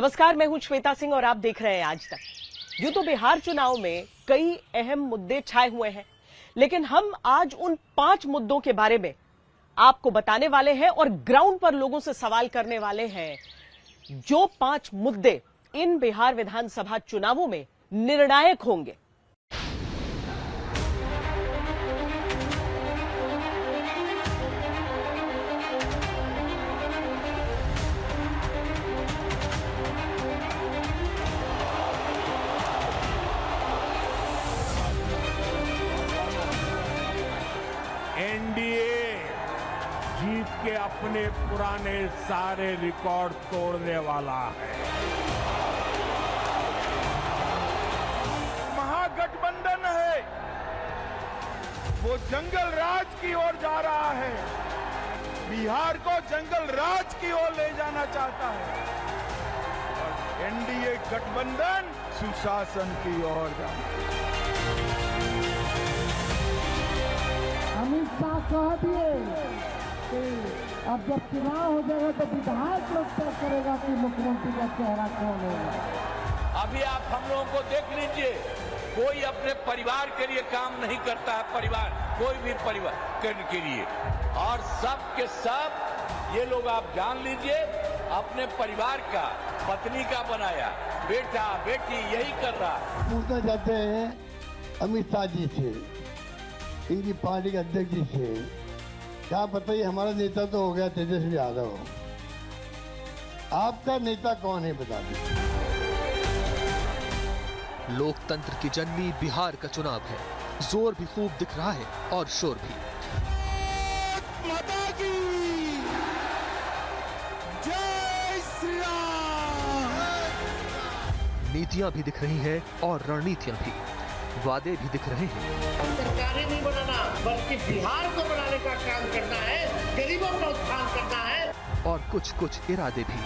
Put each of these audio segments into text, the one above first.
नमस्कार, मैं हूं श्वेता सिंह और आप देख रहे हैं आज तक। यूं तो बिहार चुनाव में कई अहम मुद्दे छाए हुए हैं, लेकिन हम आज उन 5 मुद्दों के बारे में आपको बताने वाले हैं और ग्राउंड पर लोगों से सवाल करने वाले हैं। जो 5 मुद्दे इन बिहार विधानसभा चुनावों में निर्णायक होंगे। एनडीए जीत के अपने पुराने सारे रिकॉर्ड तोड़ने वाला है। महागठबंधन है, वो जंगल राज की ओर जा रहा है, बिहार को जंगल राज की ओर ले जाना चाहता है और एनडीए गठबंधन सुशासन की ओर जाना। अमित शाह कह दिए कि अब जब चुनाव हो जाएगा तो विधायक लोग तय करेगा कि मुख्यमंत्री का चेहरा कौन होगा। अभी आप हम लोगों को देख लीजिए, कोई अपने परिवार के लिए काम नहीं करता है। परिवार, कोई भी परिवार के लिए, और सब के सब ये लोग आप जान लीजिए अपने परिवार का, पत्नी का बनाया, बेटा बेटी यही कर रहा है। पूछना चाहते हैं अमित शाह जी से, इनकी पार्टी के अध्यक्ष जी से, क्या बताइए हमारा नेता तो हो गया तेजस्वी यादव, आपका नेता कौन है बता दीजिए। लोकतंत्र की जननी बिहार का चुनाव है। जोर भी खूब दिख रहा है और शोर भी। माता की जय श्री राम। नीतियां भी दिख रही हैं और रणनीतियां भी, वादे भी दिख रहे हैं। सरकारें नहीं बनाना, बल्कि बिहार को बनाने का काम करना है, गरीबों का उत्थान करना है। और कुछ कुछ इरादे भी।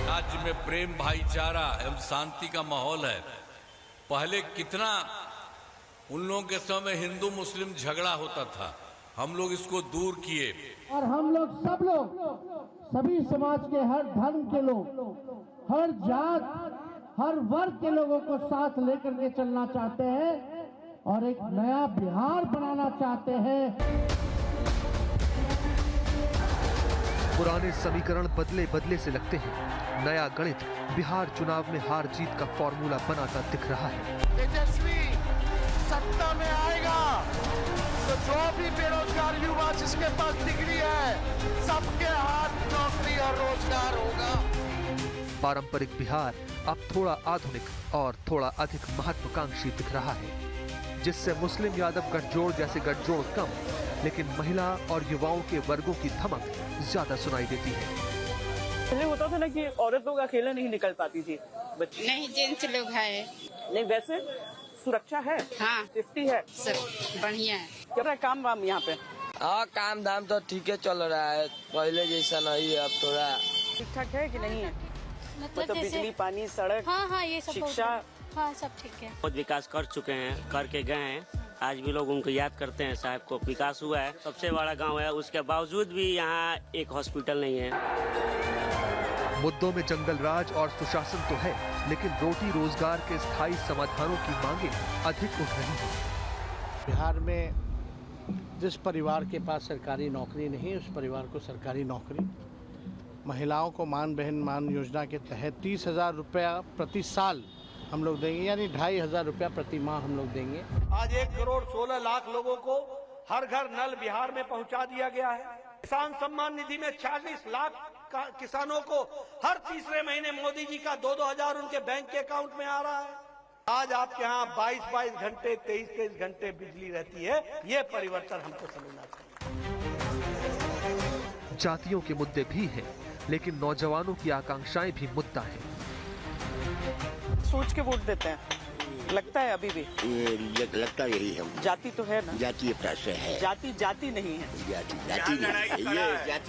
राज्य में प्रेम, भाईचारा एवं शांति का माहौल है। पहले कितना उन लोगों के समय हिंदू मुस्लिम झगड़ा होता था, हम लोग इसको दूर किए। और हम लोग सब लोग, सभी समाज के, हर धर्म के लोग, हर जात, हर वर्ग के लोगों को साथ लेकर के चलना चाहते हैं और एक नया बिहार बनाना चाहते हैं। पुराने समीकरण बदले बदले से लगते हैं, नया गणित बिहार चुनाव में हार जीत का फॉर्मूला बनाता दिख रहा है। तेजस्वी सत्ता में आएगा तो जो भी बेरोजगार युवा जिसके पास डिग्री है, सबके हाथ नौकरी और रोजगार होगा। पारंपरिक बिहार अब थोड़ा आधुनिक और थोड़ा अधिक महत्वाकांक्षी दिख रहा है, जिससे मुस्लिम यादव गठजोड़ जैसे गठजोड़ कम, लेकिन महिला और युवाओं के वर्गों की धमक ज्यादा सुनाई देती है। पहले होता था ना कि औरत लोग अकेले नहीं निकल पाती थी, बच्चे नहीं, जेंट्स लोग है। नहीं, वैसे सुरक्षा है, हाँ, सेफ्टी है, सब बढ़िया है। क्या रहा है काम वाम यहाँ पे? हाँ, काम धाम तो ठीक है चल रहा है, पहले जैसा नहीं है, अब थोड़ा ठीक ठाक है कि नहीं है? मतलब बिजली, पानी, सड़क, हाँ, ये सब शिक्षा, हाँ, सब ठीक है। बहुत विकास कर चुके हैं, करके गए हैं। आज भी लोग उनको याद करते हैं, साहब को। विकास हुआ है, सबसे बड़ा गांव है, उसके बावजूद भी यहाँ एक हॉस्पिटल नहीं है। मुद्दों में जंगल राज और सुशासन तो है, लेकिन रोटी रोजगार के स्थायी समाधानों की मांगे अधिक उठ रही हैं। बिहार में जिस परिवार के पास सरकारी नौकरी नहीं है, उस परिवार को सरकारी नौकरी, महिलाओं को मान बहन मान योजना के तहत 30,000 रुपया प्रति साल हम लोग देंगे, यानी 2,500 रुपया प्रति माह हम लोग देंगे। आज 1,16,00,000 लोगों को हर घर नल बिहार में पहुंचा दिया गया है। किसान सम्मान निधि में 46 लाख किसानों को हर तीसरे महीने मोदी जी का 2-2 हजार उनके बैंक के अकाउंट में आ रहा है। आज आपके यहाँ 22-22 घंटे, 23-23 घंटे बिजली रहती है। ये परिवर्तन हमको समझना चाहिए। जातियों के मुद्दे भी हैं, लेकिन नौजवानों की आकांक्षाएं भी मुद्दा है। सोच के वोट देते हैं, लगता है अभी भी लगता यही है, जाति तो है ना, जातीय प्रश्न है, जाति जाति नहीं है, जाति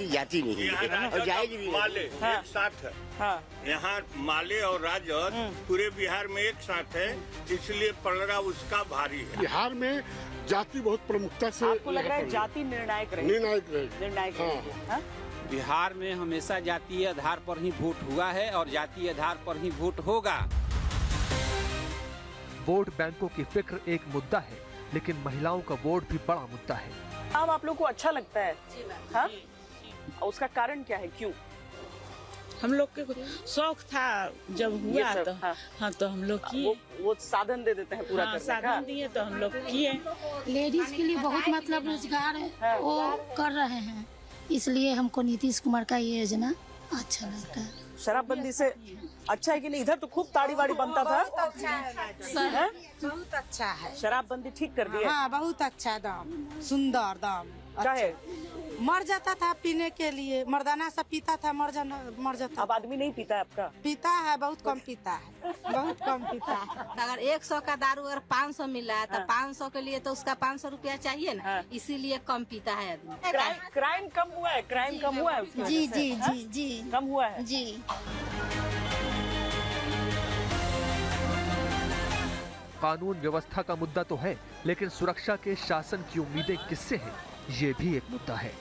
जाति नहीं है और जाएगी भी माले हाँ। एक साथ है। हाँ, यहाँ माले और राजद पूरे बिहार में एक साथ है, इसलिए पलड़ा उसका भारी है। बिहार में जाति बहुत प्रमुखता से, आपको लग रहा है जाति निर्णायक रहेगी? निर्णायक रहेगी। निर्णायक हाँ। रहेगी, हाँ? बिहार में हमेशा जातीय आधार पर ही वोट हुआ है और जातीय आधार पर ही वोट होगा। वोट बैंकों की फिक्र एक मुद्दा है, लेकिन महिलाओं का वोट भी बड़ा मुद्दा है। काम आप लोग को अच्छा लगता है? हाँ? उसका कारण क्या है, क्यों? हम लोग के शौक था जब हुआ तो हाँ तो हम लोग किए। वो साधन दे देते हैं पूरा करने का। साधन दिए तो हम लोग किए। लेडीज के लिए बहुत मतलब रोजगार है वो कर रहे हैं, इसलिए हमको नीतीश कुमार का ये योजना अच्छा लगता है। शराबबंदी से अच्छा है कि नहीं? इधर तो खूब ताड़ी वाड़ी बनता था। बहुत अच्छा है। शराबबंदी ठीक कर दिया? हाँ बहुत अच्छा दाम, सुंदर दाम। क्या है? मर जाता था पीने के लिए, मर्दाना सब पीता था, मर जाता। अब आदमी नहीं पीता है आपका? पीता है, बहुत कम पीता है, बहुत कम पीता है। अगर 100 का दारू अगर 500 मिला है तो 500 के लिए तो उसका 500 रुपया चाहिए ना, इसीलिए कम पीता है आदमी। क्राइम कम हुआ है? क्राइम कम हुआ है उसकी वजह जी से? जी जी जी कम हुआ है जी। कानून व्यवस्था का मुद्दा तो है, लेकिन सुरक्षा के शासन की उम्मीदें किससे हैं, ये भी एक मुद्दा है।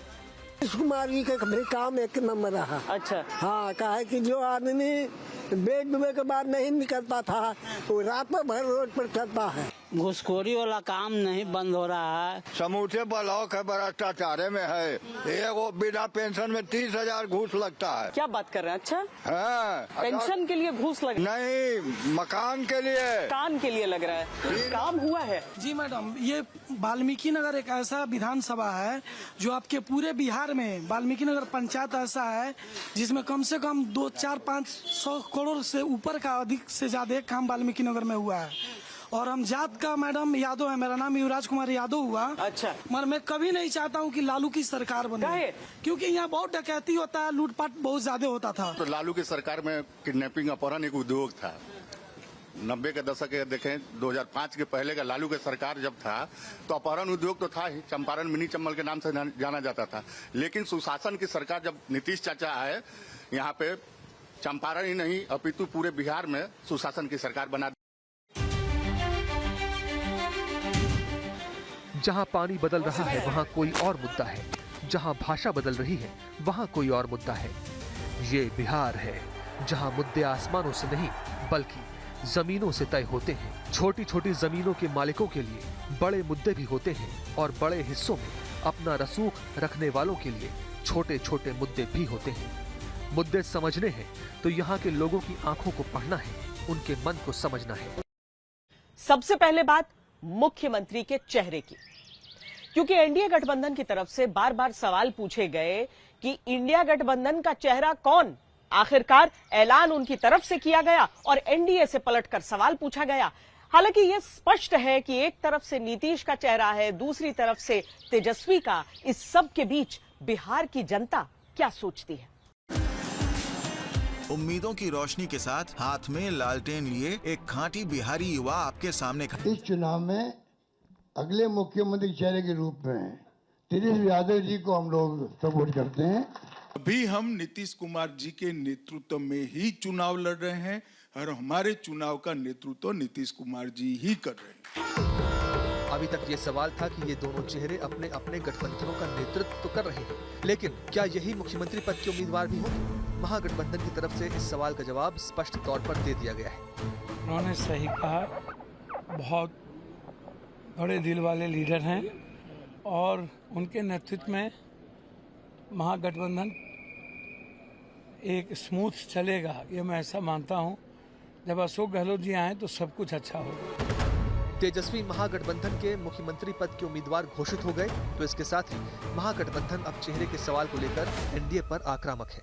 कुमार जी का काम एक नंबर रहा। अच्छा। हाँ, कहा है कि जो आदमी बेड डूबे के बाद नहीं निकलता था वो रात भर रोड पर चलता है। घुसखोरी वाला काम नहीं बंद हो रहा है। समूचे ब्लॉक है भ्रष्टाचार में है। एगो बिना पेंशन में 30,000 घूस लगता है। क्या बात कर रहे हैं? अच्छा हाँ, पेंशन के लिए घूस लग? नहीं, मकान के लिए। मकान के लिए लग रहा है। काम हुआ है? जी मैडम, ये वाल्मीकि नगर एक ऐसा विधानसभा है जो आपके पूरे बिहार में वाल्मीकि नगर पंचायत ऐसा है जिसमें कम से कम 200-400-500 करोड़ से ऊपर का अधिक से ज्यादा काम वाल्मीकि नगर में हुआ है। और हम जात का मैडम यादव है, मेरा नाम युवराज कुमार यादव हुआ। अच्छा। मगर मैं कभी नहीं चाहता हूँ कि लालू की सरकार बने, क्योंकि यहाँ बहुत डकैती होता है, लूटपाट बहुत ज्यादा होता था। तो लालू की सरकार में किडनैपिंग अपहरण एक उद्योग था। 90 के दशक के देखें, 2005 के पहले का लालू की सरकार जब था तो अपहरण उद्योग तो था ही, चंपारण मिनी चंबल के नाम से जाना जाता था। लेकिन सुशासन की सरकार जब नीतीश चाचा आए, यहाँ पे चंपारण ही नहीं अपितु पूरे बिहार में सुशासन की सरकार बना। जहां पानी बदल रहा है वहां कोई और मुद्दा है, जहां भाषा बदल रही है वहां कोई और मुद्दा है। ये बिहार है जहां मुद्दे आसमानों से नहीं बल्कि जमीनों से तय होते हैं। छोटी छोटी जमीनों के मालिकों के लिए बड़े मुद्दे भी होते हैं और बड़े हिस्सों में अपना रसूख रखने वालों के लिए छोटे छोटे मुद्दे भी होते हैं। मुद्दे समझने हैं तो यहाँ के लोगों की आंखों को पढ़ना है, उनके मन को समझना है। सबसे पहले बात मुख्यमंत्री के चेहरे की, क्योंकि एनडीए गठबंधन की तरफ से बार बार सवाल पूछे गए कि इंडिया गठबंधन का चेहरा कौन। आखिरकार ऐलान उनकी तरफ से किया गया और एनडीए से पलटकर सवाल पूछा गया। हालांकि यह स्पष्ट है कि एक तरफ से नीतीश का चेहरा है, दूसरी तरफ से तेजस्वी का। इस सब के बीच बिहार की जनता क्या सोचती है? उम्मीदों की रोशनी के साथ हाथ में लालटेन लिए एक खांटी बिहारी युवा आपके सामने खड़ा। इस चुनाव में अगले मुख्यमंत्री चेहरे के रूप में तेजस्वी यादव जी को हम लोग सपोर्ट करते हैं। अभी हम नीतीश कुमार जी के नेतृत्व में ही चुनाव लड़ रहे हैं और हमारे चुनाव का नेतृत्व नीतीश कुमार जी ही कर रहे हैं। अभी तक ये सवाल था कि ये दोनों चेहरे अपने अपने गठबंधनों का नेतृत्व तो कर रहे हैं, लेकिन क्या यही मुख्यमंत्री पद के उम्मीदवार भी होंगे? महागठबंधन की तरफ से इस सवाल का जवाब स्पष्ट तौर पर दे दिया गया है। उन्होंने सही कहा, बहुत बड़े दिल वाले लीडर हैं और उनके नेतृत्व में महागठबंधन एक स्मूथ चलेगा, ये मैं ऐसा मानता हूँ। जब अशोक गहलोत जी आए तो सब कुछ अच्छा होगा। तेजस्वी महागठबंधन के मुख्यमंत्री पद के उम्मीदवार घोषित हो गए तो इसके साथ ही महागठबंधन अब चेहरे के सवाल को लेकर एनडीए पर आक्रामक है।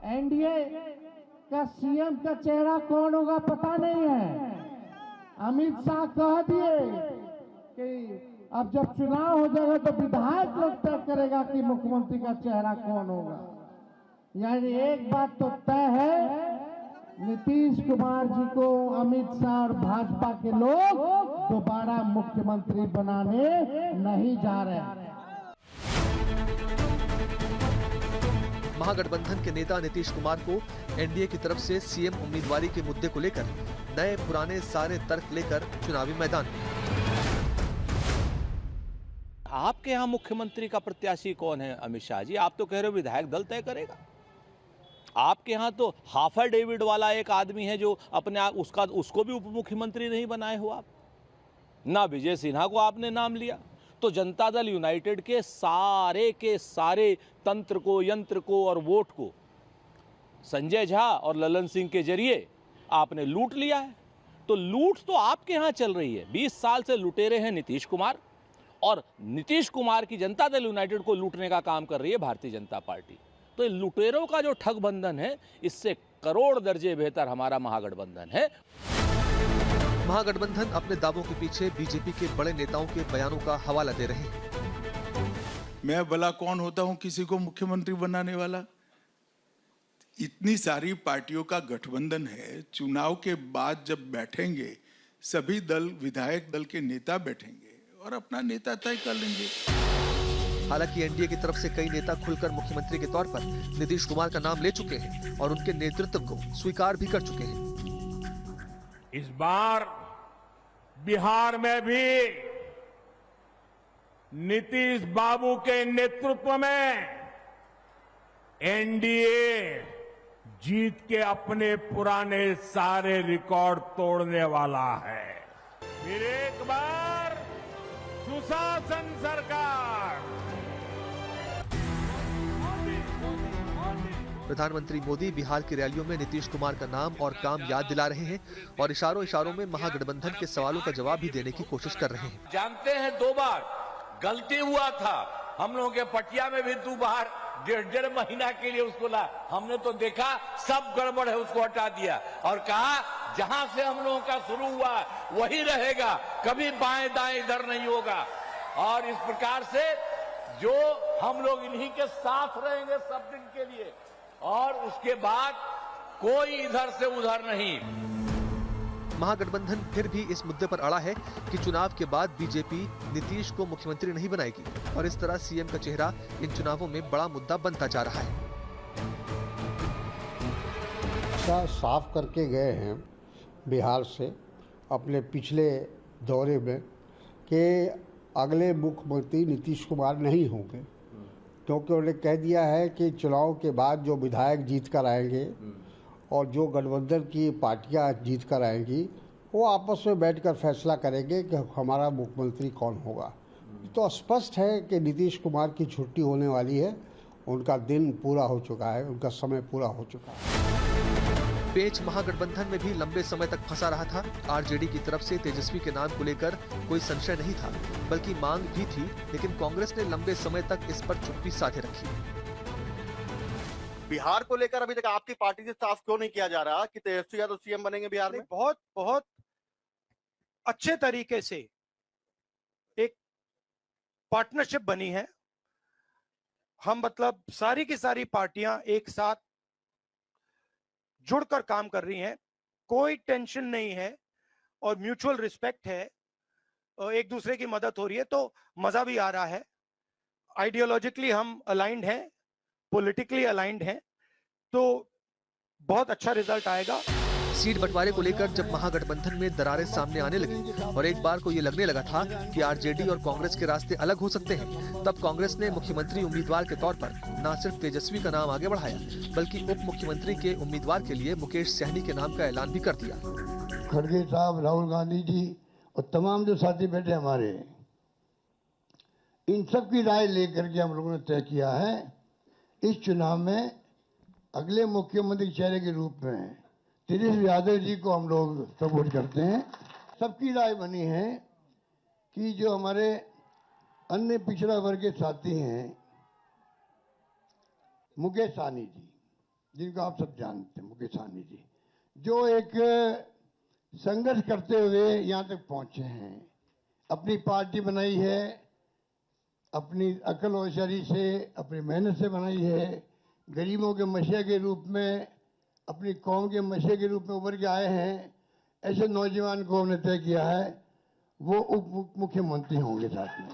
एनडीए का सीएम का चेहरा कौन होगा पता नहीं है। अमित शाह कह दिए कि अब जब चुनाव हो जाएगा तो विधायक लोग तय करेगा कि मुख्यमंत्री का चेहरा कौन होगा। यानी एक बात तो तय है, नीतीश कुमार जी को अमित शाह और भाजपा के लोग दोबारा मुख्यमंत्री बनाने नहीं जा रहे हैं। महागठबंधन के नेता नीतीश कुमार को एनडीए की तरफ से सीएम उम्मीदवारी के मुद्दे को लेकर नए पुराने सारे तर्क लेकर चुनावी मैदान में। आपके यहाँ मुख्यमंत्री का प्रत्याशी कौन है अमित शाह जी? आप तो कह रहे हो विधायक दल तय करेगा। आपके यहाँ तो हाफा डेविड वाला एक आदमी है जो अपने आप उसको भी उप मुख्यमंत्री नहीं बनाए हो आप, ना विजय सिन्हा को आपने नाम लिया। तो जनता दल यूनाइटेड के सारे तंत्र को, यंत्र को और वोट को संजय झा और ललन सिंह के जरिए आपने लूट लिया है। तो लूट तो आपके यहाँ चल रही है। 20 साल से लुटेरे हैं नीतीश कुमार, और नीतीश कुमार की जनता दल यूनाइटेड को लूटने का काम कर रही है भारतीय जनता पार्टी। तो ये लुटेरों का जो ठग बंधन है, इससे करोड़ दर्जे बेहतर हमारा महागठबंधन है। महागठबंधन अपने दावों के पीछे बीजेपी के बड़े नेताओं के बयानों का हवाला दे रहे हैं। मैं भला कौन होता हूं किसी को मुख्यमंत्री बनाने वाला? इतनी सारी पार्टियों का गठबंधन है, चुनाव के बाद जब बैठेंगे सभी दल, विधायक दल के नेता बैठेंगे और अपना नेता तय कर लेंगे। हालांकि एनडीए की तरफ से कई नेता खुलकर मुख्यमंत्री के तौर पर नीतीश कुमार का नाम ले चुके हैं और उनके नेतृत्व को स्वीकार भी कर चुके हैं। इस बार बिहार में भी नीतीश बाबू के नेतृत्व में एनडीए जीत के अपने पुराने सारे रिकॉर्ड तोड़ने वाला है। फिर एक बार सुशासन सरकार। प्रधानमंत्री मोदी बिहार की रैलियों में नीतीश कुमार का नाम और काम याद दिला रहे हैं और इशारों में महागठबंधन के सवालों का जवाब भी देने की कोशिश कर रहे हैं। जानते हैं 2 बार गलती हुआ था, हम लोगों के पटिया में भी 2 बार 1.5 महीना के लिए उसको ला, हमने तो देखा सब गड़बड़ है, उसको हटा दिया और कहा जहां से हम लोगों का शुरू हुआ वही रहेगा, कभी बाएं दाएं इधर नहीं होगा। और इस प्रकार से जो हम लोग इन्हीं के साथ रहेंगे सब दिन के लिए, और उसके बाद कोई इधर से उधर नहीं। महागठबंधन फिर भी इस मुद्दे पर अड़ा है कि चुनाव के बाद बीजेपी नीतीश को मुख्यमंत्री नहीं बनाएगी और इस तरह सीएम का चेहरा इन चुनावों में बड़ा मुद्दा बनता जा रहा है। साफ करके गए हैं बिहार से अपने पिछले दौरे में कि अगले मुख्यमंत्री नीतीश कुमार नहीं होंगे, क्योंकि उन्होंने कह दिया है कि चुनाव के बाद जो विधायक जीत कर आएंगे और जो गठबंधन की पार्टियां जीत कर आएंगी वो आपस में बैठकर फैसला करेंगे कि हमारा मुख्यमंत्री कौन होगा। तो स्पष्ट है कि नीतीश कुमार की छुट्टी होने वाली है, उनका दिन पूरा हो चुका है, उनका समय पूरा हो चुका है। पेच महागठबंधन में भी लंबे समय तक फंसा रहा था। आरजेडी की तरफ से तेजस्वी के नाम को लेकर कोई संशय नहीं था, बल्कि मांग भी थी, लेकिन कांग्रेस ने लंबे समय तक इस पर चुप्पी साधे रखी। बिहार को लेकर अभी तक आपकी पार्टी से साफ क्यों नहीं किया जा रहा कि तेजस्वी यादव सीएम बनेंगे बिहार में? बहुत अच्छे तरीके से एक पार्टनरशिप बनी है। हम मतलब सारी की सारी पार्टियां एक साथ जुड़कर काम कर रही हैं, कोई टेंशन नहीं है और म्यूचुअल रिस्पेक्ट है, एक दूसरे की मदद हो रही है, तो मजा भी आ रहा है। आइडियोलॉजिकली हम अलाइंड हैं, पॉलिटिकली अलाइंड हैं, तो बहुत अच्छा रिजल्ट आएगा। सीट बंटवारे को लेकर जब महागठबंधन में दरारें सामने आने लगी और एक बार को ये लगने लगा था कि आरजेडी और कांग्रेस के रास्ते अलग हो सकते हैं, तब कांग्रेस ने मुख्यमंत्री उम्मीदवार के तौर पर न सिर्फ तेजस्वी का नाम आगे बढ़ाया, बल्कि उप मुख्यमंत्री के उम्मीदवार के लिए मुकेश सहनी के नाम का ऐलान भी कर दिया। खड़गे साहब, राहुल गांधी जी और तमाम जो साथी बैठे हमारे, इन सब की राय लेकर के हम लोगों ने तय किया है इस चुनाव में अगले मुख्यमंत्री चेहरे के रूप में तेजस्वी यादव जी को हम लोग सपोर्ट करते हैं। सबकी राय बनी है कि जो हमारे अन्य पिछड़ा वर्ग के साथी हैं, मुकेश सहनी जी, जिनको आप सब जानते हैं, मुकेश सहनी जी जो एक संघर्ष करते हुए यहाँ तक पहुँचे हैं, अपनी पार्टी बनाई है, अपनी अकल होशियारी से, अपनी मेहनत से बनाई है, गरीबों के मसीहा के रूप में, अपनी कौम के मसीहा के रूप में उभर के आए हैं। ऐसे नौजवान को हमने तय किया है वो उप मुख्यमंत्री होंगे साथ में।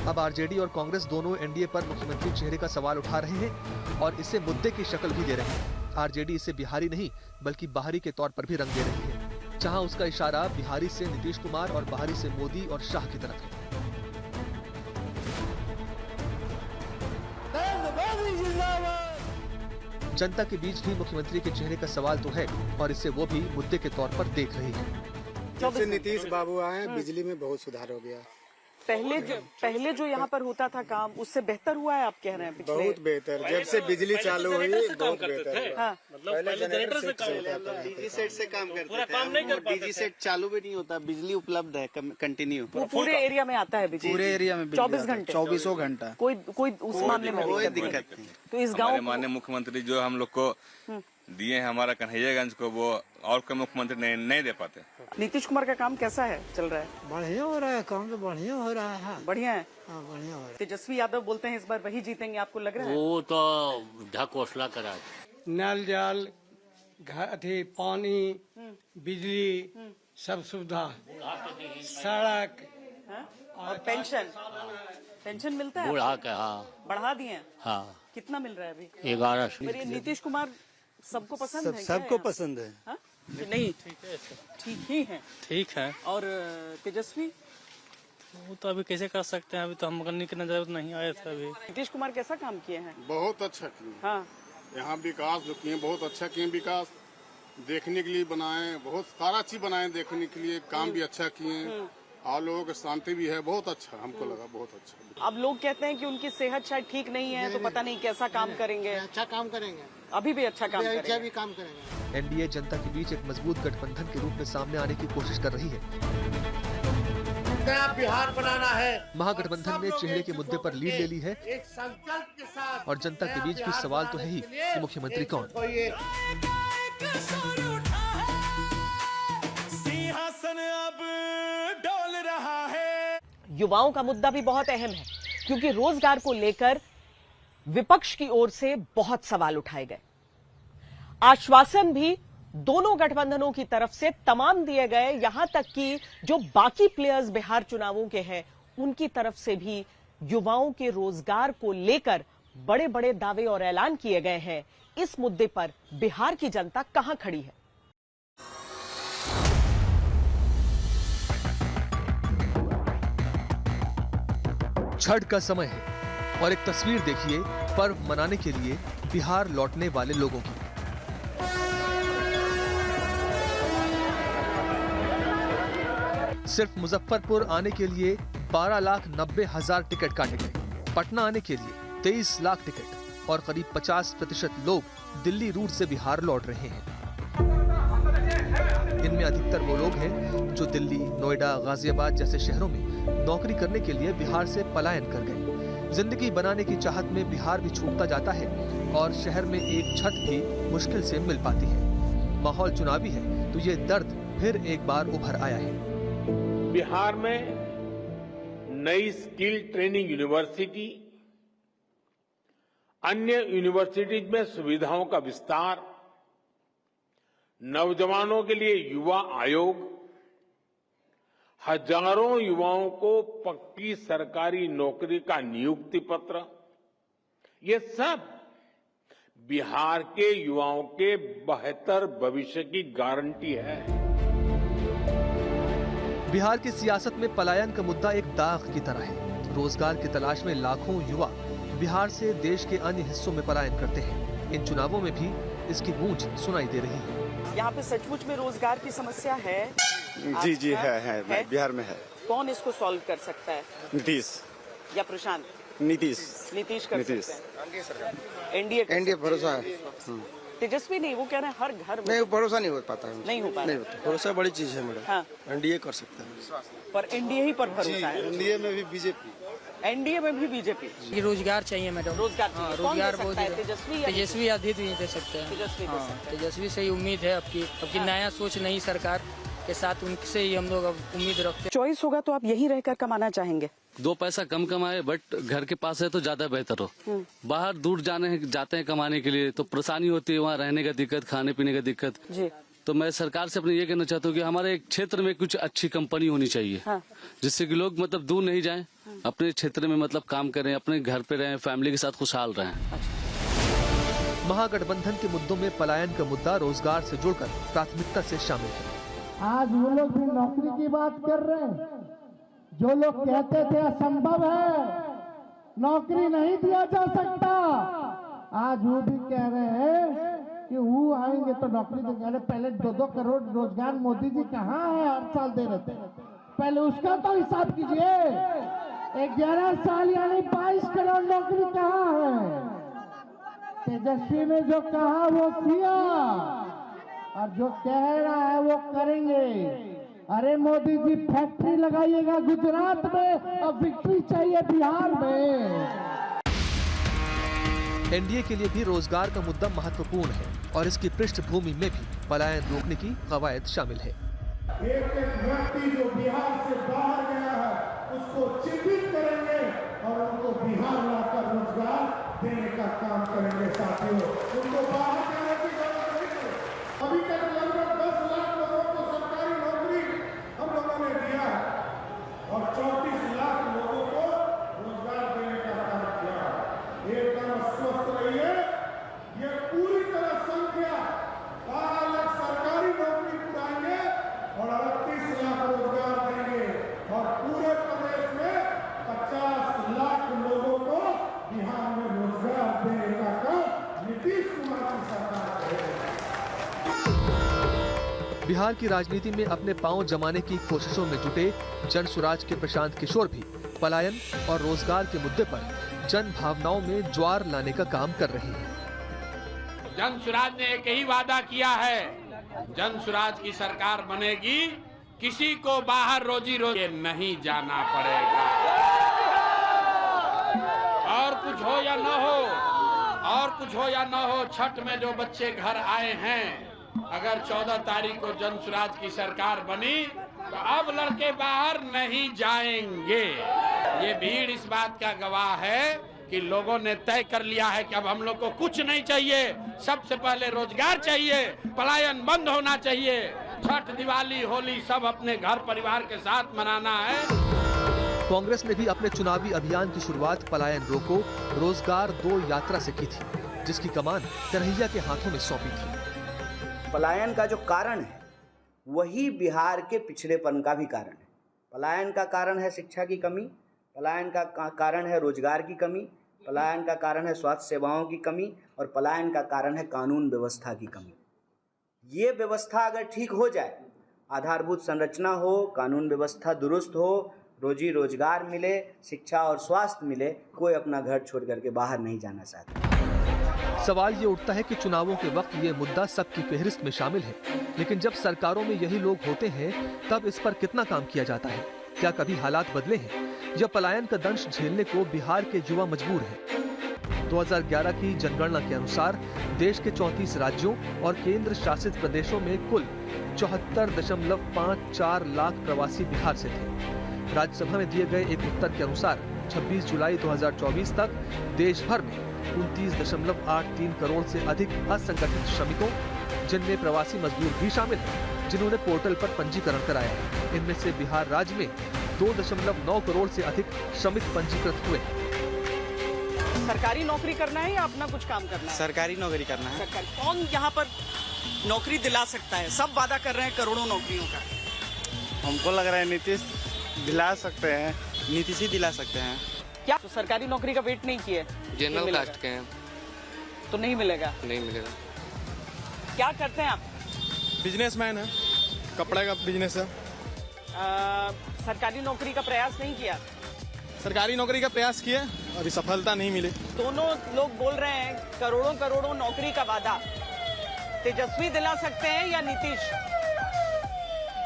अब आरजेडी और कांग्रेस दोनों एनडीए पर मुख्यमंत्री चेहरे का सवाल उठा रहे हैं और इसे मुद्दे की शक्ल भी दे रहे हैं। आरजेडी इसे बिहारी नहीं बल्कि बाहरी के तौर पर भी रंग दे रही है। जहां उसका इशारा बिहारी से नीतीश कुमार और बाहरी से मोदी और शाह की तरफ है। जनता के बीच भी मुख्यमंत्री के चेहरे का सवाल तो है और इसे वो भी मुद्दे के तौर पर देख रही है। जब से नीतीश बाबू आए बिजली में बहुत सुधार हो गया। पहले जो यहाँ पर होता था काम उससे बेहतर हुआ है आप कह रहे हैं? बहुत बेहतर, जब से बिजली चालू हुई बहुत बेहतर। हाँ। पहले जनरेटर से काम होता था, डीजी सेट से काम करते थे। डीजी सेट चालू भी नहीं होता, बिजली उपलब्ध है कंटिन्यू। वो पूरे एरिया में आता है बिजली? पूरे एरिया में 24 घंटे 24 घंटा कोई उस मामले में कोई दिक्कत नहीं। तो इस गाँव माननीय मुख्यमंत्री जो हम लोग को दिए हैं हमारा कन्हैयागंज को, वो और कोई मुख्यमंत्री नहीं दे पाते। नीतीश कुमार का काम कैसा है, चल रहा है? बढ़िया हो रहा है काम, तो बढ़िया हो रहा है। बढ़िया है। हाँ, बढ़िया हो रहा है। तेजस्वी यादव बोलते हैं इस बार वही जीतेंगे, आपको लग रहा है? वो तो ढकोसला करा, नल जल पानी बिजली सब सुविधा, सड़क और पेंशन मिलता है? बढ़ा के बढ़ा दिए? हाँ। कितना मिल रहा है अभी? 11। नीतीश कुमार सबको पसंद है? सबको पसंद है। हा? नहीं ठीक ही है। ठीक है। और तेजस्वी वो तो अभी कैसे कर सकते हैं, अभी तो हम करने की नजर नहीं आए थे। अभी नीतीश कुमार कैसा काम किए हैं? बहुत अच्छा किए। हाँ। यहाँ विकास जो किए बहुत अच्छा किए, विकास देखने के लिए बनाए, बहुत सारा चीज बनाए देखने के लिए, काम भी अच्छा किए और लोगों की शांति भी है, बहुत अच्छा हमको लगा, बहुत अच्छा। अब लोग कहते हैं कि उनकी सेहत शायद ठीक नहीं है, तो पता नहीं कैसा काम करेंगे। अच्छा काम करेंगे, अभी भी अच्छा काम करेंगे। भी काम करेंगे। एनडीए जनता के बीच एक मजबूत गठबंधन के रूप में सामने आने की कोशिश कर रही है। नया बिहार बनाना है। महागठबंधन ने चेहरे के मुद्दे पर लीड ले ली है एक संकल्प के साथ, और जनता के बीच भी सवाल तो है ही कि मुख्यमंत्री कौन। सिंहासन अब डोल रहा है। युवाओं का मुद्दा भी बहुत अहम है, क्योंकि रोजगार को लेकर विपक्ष की ओर से बहुत सवाल उठाए गए। आश्वासन भी दोनों गठबंधनों की तरफ से तमाम दिए गए, यहां तक कि जो बाकी प्लेयर्स बिहार चुनावों के हैं उनकी तरफ से भी युवाओं के रोजगार को लेकर बड़े बड़े दावे और ऐलान किए गए हैं। इस मुद्दे पर बिहार की जनता कहां खड़ी है? छठ का समय है और एक तस्वीर देखिए पर्व मनाने के लिए बिहार लौटने वाले लोगों की। सिर्फ मुजफ्फरपुर आने के लिए 12,90,000 टिकट काटे गए। पटना आने के लिए 23 लाख टिकट और करीब 50% लोग दिल्ली रूट से बिहार लौट रहे हैं। इनमें अधिकतर वो लोग हैं जो दिल्ली, नोएडा, गाजियाबाद जैसे शहरों में नौकरी करने के लिए बिहार से पलायन कर गए। जिंदगी बनाने की चाहत में बिहार भी छूटता जाता है और शहर में एक छत भी मुश्किल से मिल पाती है। माहौल चुनावी है तो ये दर्द फिर एक बार उभर आया है। बिहार में नई स्किल ट्रेनिंग यूनिवर्सिटी, अन्य यूनिवर्सिटीज में सुविधाओं का विस्तार, नौजवानों के लिए युवा आयोग, हजारों युवाओं को पक्की सरकारी नौकरी का नियुक्ति पत्र, ये सब बिहार के युवाओं के बेहतर भविष्य की गारंटी है। बिहार की सियासत में पलायन का मुद्दा एक दाग की तरह है। रोजगार की तलाश में लाखों युवा बिहार से देश के अन्य हिस्सों में पलायन करते हैं। इन चुनावों में भी इसकी गूंज सुनाई दे रही है। यहाँ पे सचमुच में रोजगार की समस्या है? जी है, बिहार में है। कौन इसको सॉल्व कर सकता है? नीतीश या प्रशांत? नीतीश कर सकते हैं। एनडीए भरोसा है। तेजस्वी नहीं, वो कह रहे हैं हर घर में। नहीं, भरोसा नहीं हो पाता है। नहीं हो पाता। भरोसा बड़ी चीज है मैडम। हाँ। एनडीए कर सकता है। पर एनडीए ही पर भरोसा है। एनडीए में भी बीजेपी। एनडीए में भी बीजेपी। ये रोजगार चाहिए मैडम। रोजगार चाहिए। रोजगार बहुत तेजस्वी अधिक नहीं दे सकते हैं। तेजस्वी से ही उम्मीद है आपकी नया सोच नई सरकार के साथ उनसे ही हम लोग अब उम्मीद रखते हैं। चॉइस होगा तो आप यही रहकर कमाना चाहेंगे? 2 पैसा कम कमाए बट घर के पास है तो ज्यादा बेहतर हो। बाहर दूर जाते हैं कमाने के लिए तो परेशानी होती है, वहाँ रहने का दिक्कत, खाने पीने का दिक्कत। जी। तो मैं सरकार से अपने ये कहना चाहता हूँ कि हमारे एक क्षेत्र में कुछ अच्छी कंपनी होनी चाहिए। हाँ। जिससे कि लोग मतलब दूर नहीं जाएं, अपने क्षेत्र में मतलब काम करें, अपने घर पे रहें, फैमिली के साथ खुशहाल रहें। महागठबंधन के मुद्दों में पलायन का मुद्दा रोजगार से जुड़कर प्राथमिकता से शामिल है। आज वो लोग भी नौकरी की बात कर रहे हैं। जो लोग कहते थे असंभव है, नौकरी नहीं दिया जा सकता, आज वो भी कह रहे हैं कि वो आएंगे तो नौकरी देंगे। पहले 2-2 करोड़ रोजगार मोदी जी कहाँ है, हर साल दे रहे थे, पहले उसका तो हिसाब कीजिए। 11 साल यानी 22 करोड़ नौकरी कहाँ है? तेजस्वी ने जो कहा वो किया, और जो कह रहा है वो करेंगे। अरे मोदी जी फैक्ट्री लगाइएगा गुजरात में, और विक्ट्री चाहिए बिहार में। एनडीए के लिए भी रोजगार का मुद्दा महत्वपूर्ण है और इसकी पृष्ठभूमि में भी पलायन रोकने की कवायद शामिल है। एक व्यक्ति जो बिहार से बाहर गया है उसको चिन्हित करेंगे और उनको बिहार लाकर रोजगार देने का काम करेंगे। साथियों, उनको बाहर जाने की जरूरत नहीं है। अभी तक लगभग 10 लाख लोगों को सरकारी नौकरी हम लोगों ने दिया है और 34 लाख लोगों को रोजगार देने का काम किया। एकदम स्वस्थ रहिए, ये पूरी तरह संख्या 12 लाख सरकारी नौकरी पुराएंगे और 38 लाख रोजगार देंगे, और पूरे प्रदेश में 50 लाख लोगों को बिहार में रोजगार देने का काम नीतीश कुमार की सरकार करेगी। बिहार की राजनीति में अपने पांव जमाने की कोशिशों में जुटे जन सुराज के प्रशांत किशोर भी पलायन और रोजगार के मुद्दे पर जन भावनाओं में ज्वार लाने का काम कर रहे हैं। जन सुराज ने एक ही वादा किया है, जन सुराज की सरकार बनेगी, किसी को बाहर रोजी रोटी नहीं जाना पड़ेगा। और कुछ हो या न हो, और कुछ हो या न हो, छठ में जो बच्चे घर आए हैं, अगर 14 तारीख को जन सुराज की सरकार बनी तो अब लड़के बाहर नहीं जाएंगे। ये भीड़ इस बात का गवाह है कि लोगों ने तय कर लिया है कि अब हम लोग को कुछ नहीं चाहिए, सबसे पहले रोजगार चाहिए, पलायन बंद होना चाहिए। छठ, दिवाली, होली सब अपने घर परिवार के साथ मनाना है। कांग्रेस ने भी अपने चुनावी अभियान की शुरुआत पलायन रोको रोजगार 2 यात्रा से की थी, जिसकी कमान कन्हैया के हाथों में सौंपी थी। पलायन का जो कारण है वही बिहार के पिछड़ेपन का भी कारण है। पलायन का कारण है शिक्षा की कमी, पलायन का कारण है रोजगार की कमी, पलायन का कारण है स्वास्थ्य सेवाओं की कमी, और पलायन का कारण है कानून व्यवस्था की कमी। ये व्यवस्था अगर ठीक हो जाए, आधारभूत संरचना हो, कानून व्यवस्था दुरुस्त हो, रोजी रोजगार मिले, शिक्षा और स्वास्थ्य मिले, कोई अपना घर छोड़ करके बाहर नहीं जाना चाहता। सवाल ये उठता है कि चुनावों के वक्त ये मुद्दा सबकी फेहरिस्त में शामिल है, लेकिन जब सरकारों में यही लोग होते हैं तब इस पर कितना काम किया जाता है? क्या कभी हालात बदले हैं या पलायन का दंश झेलने को बिहार के युवा मजबूर हैं? 2011 की जनगणना के अनुसार देश के 34 राज्यों और केंद्र शासित प्रदेशों में कुल 74.54 लाख प्रवासी बिहार से थे। राज्यसभा में दिए गए एक उत्तर के अनुसार 26 जुलाई 2024 तक देश भर में 29.83 करोड़ से अधिक असंगठित श्रमिकों, जिनमें प्रवासी मजदूर भी शामिल हैं, जिन्होंने पोर्टल पर पंजीकरण कराया है। इनमें से बिहार राज्य में 2.9 करोड़ से अधिक श्रमिक पंजीकृत हुए। सरकारी नौकरी करना है या अपना कुछ काम करना है? सरकारी नौकरी करना है। कौन यहाँ पर नौकरी दिला सकता है? सब वादा कर रहे हैं करोड़ों नौकरियों का। हमको लग रहा है नीतीश दिला सकते हैं, नीतीश ही दिला सकते हैं। क्या तो सरकारी नौकरी का वेट नहीं किए? जनरल कास्ट के हैं तो नहीं मिलेगा। नहीं मिलेगा। क्या करते हैं आप? बिजनेसमैन है, कपड़े का बिजनेस है। सरकारी नौकरी का प्रयास नहीं किया? सरकारी नौकरी का प्रयास किए, अभी सफलता नहीं मिली। दोनों लोग बोल रहे हैं करोड़ों करोड़ों नौकरी का वादा तेजस्वी दिला सकते हैं या नीतीश?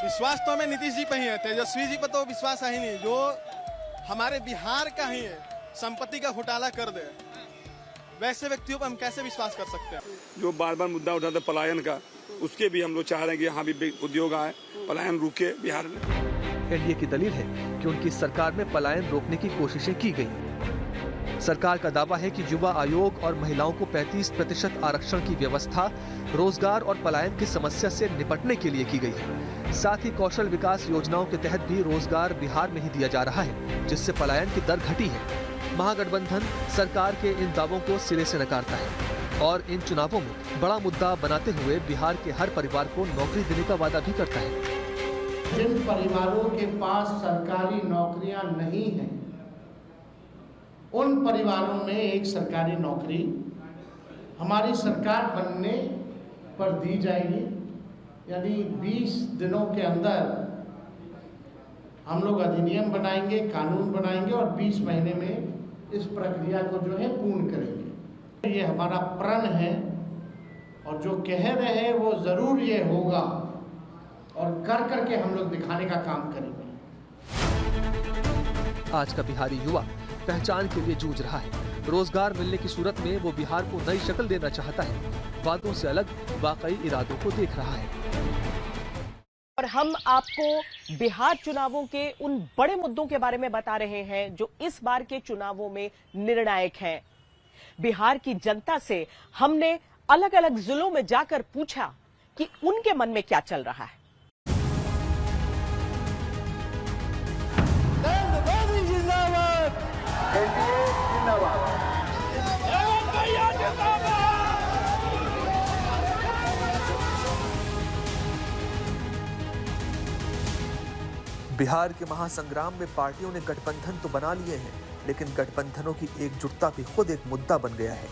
विश्वास तो हमें नीतीश जी पे ही है, तेजस्वी जी पे तो विश्वास है ही नहीं। जो हमारे बिहार का ही है, संपत्ति का घोटाला कर दे, वैसे व्यक्तियों पर हम कैसे विश्वास कर सकते हैं? जो बार बार मुद्दा उठाते पलायन का, उसके भी हम लोग चाह रहे हैं कि यहाँ भी उद्योग आए, पलायन रुके बिहार में। एनडीए की दलील है कि उनकी सरकार में पलायन रोकने की कोशिशें की गई। सरकार का दावा है कि युवा आयोग और महिलाओं को 35% आरक्षण की व्यवस्था रोजगार और पलायन की समस्या से निपटने के लिए की गई है। साथ ही कौशल विकास योजनाओं के तहत भी रोजगार बिहार में ही दिया जा रहा है, जिससे पलायन की दर घटी है। महागठबंधन सरकार के इन दावों को सिरे से नकारता है और इन चुनावों में बड़ा मुद्दा बनाते हुए बिहार के हर परिवार को नौकरी देने का वादा भी करता है। जिन परिवारों के पास सरकारी नौकरियां नहीं हैं, उन परिवारों में एक सरकारी नौकरी हमारी सरकार बनने पर दी जाएगी। यानी 20 दिनों के अंदर हम लोग अधिनियम बनाएंगे, कानून बनाएंगे और 20 महीने में इस प्रक्रिया को जो है पूर्ण करेंगे। ये हमारा प्रण है और जो कह रहे हैं वो जरूर ये होगा और कर करके हम लोग दिखाने का काम करेंगे। आज का बिहारी युवा पहचान के लिए जूझ रहा है। रोजगार मिलने की सूरत में वो बिहार को नई शक्ल देना चाहता है। वादों से अलग वाकई इरादों को देख रहा है। और हम आपको बिहार चुनावों के उन बड़े मुद्दों के बारे में बता रहे हैं जो इस बार के चुनावों में निर्णायक हैं। बिहार की जनता से हमने अलग अलग जिलों में जाकर पूछा कि उनके मन में क्या चल रहा है। बिहार के महासंग्राम में पार्टियों ने गठबंधन तो बना लिए हैं, लेकिन गठबंधनों की एकजुटता भी खुद एक मुद्दा बन गया है।